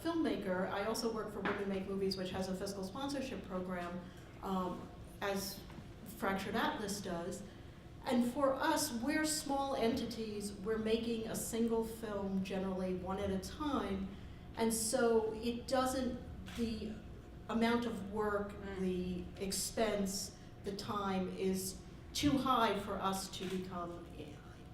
filmmaker, I also work for Women Make Movies, which has a fiscal sponsorship program, as Fractured Atlas does. And for us, we're small entities. We're making a single film, generally one at a time. And so it doesn't, the amount of work, the expense, the time is too high for us to become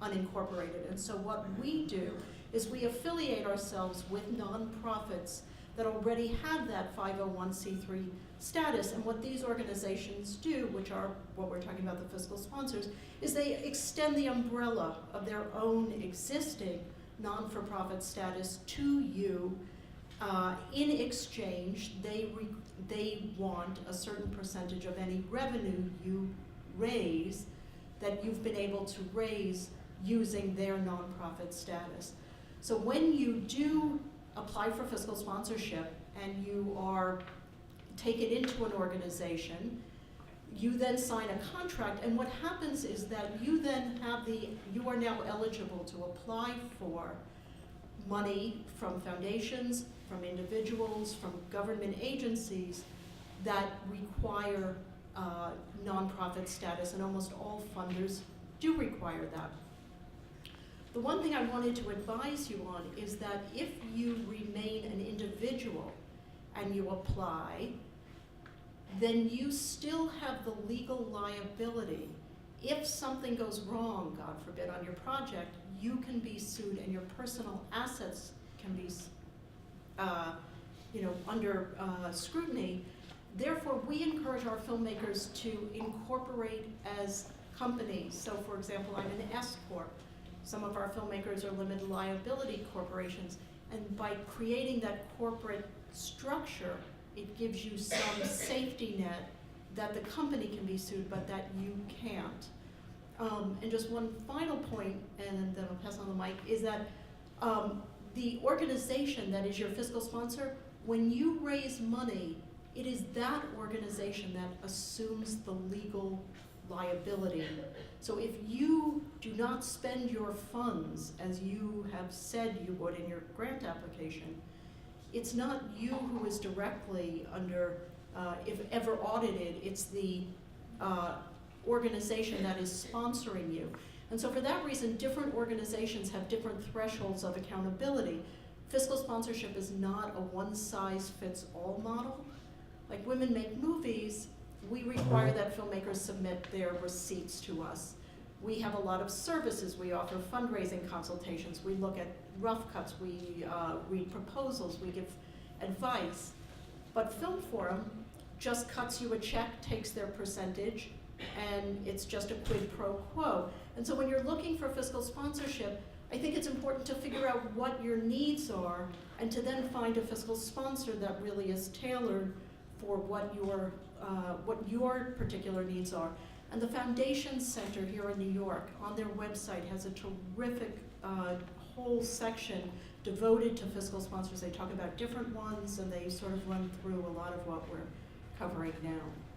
unincorporated. And so what we do is we affiliate ourselves with nonprofits that already have that 501c3 status. And what these organizations do, which are what we're talking about, the fiscal sponsors, is they extend the umbrella of their own existing non-for-profit status to you. In exchange, they want a certain percentage of any revenue you raise that you've been able to raise using their nonprofit status. So when you do apply for fiscal sponsorship and you are taken into an organization, you then sign a contract, and what happens is that you then have you are now eligible to apply for money from foundations, from individuals, from government agencies that require nonprofit status, and almost all funders do require that. The one thing I wanted to advise you on is that if you remain an individual and you apply, then you still have the legal liability. If something goes wrong, God forbid, on your project, you can be sued and your personal assets can be under scrutiny. Therefore, we encourage our filmmakers to incorporate as companies. So for example, I'm an S Corp. Some of our filmmakers are limited liability corporations. And by creating that corporate structure, it gives you some safety net that the company can be sued, but that you can't. And just one final point, and then I'll pass on the mic, is that the organization that is your fiscal sponsor, when you raise money, it is that organization that assumes the legal liability. So if you do not spend your funds as you have said you would in your grant application, it's not you who is directly under, if ever audited, it's the organization that is sponsoring you. And so for that reason, different organizations have different thresholds of accountability. Fiscal sponsorship is not a one-size-fits-all model. Like Women Make Movies, we require that filmmakers submit their receipts to us. We have a lot of services. We offer fundraising consultations. We look at rough cuts. We read proposals. We give advice. But Film Forum just cuts you a check, takes their percentage, and it's just a quid pro quo. And so when you're looking for fiscal sponsorship, I think it's important to figure out what your needs are and to then find a fiscal sponsor that really is tailored for what your particular needs are. And the Foundation Center here in New York, on their website, has a terrific whole section devoted to fiscal sponsors. They talk about different ones, and they sort of run through a lot of what we're covering now.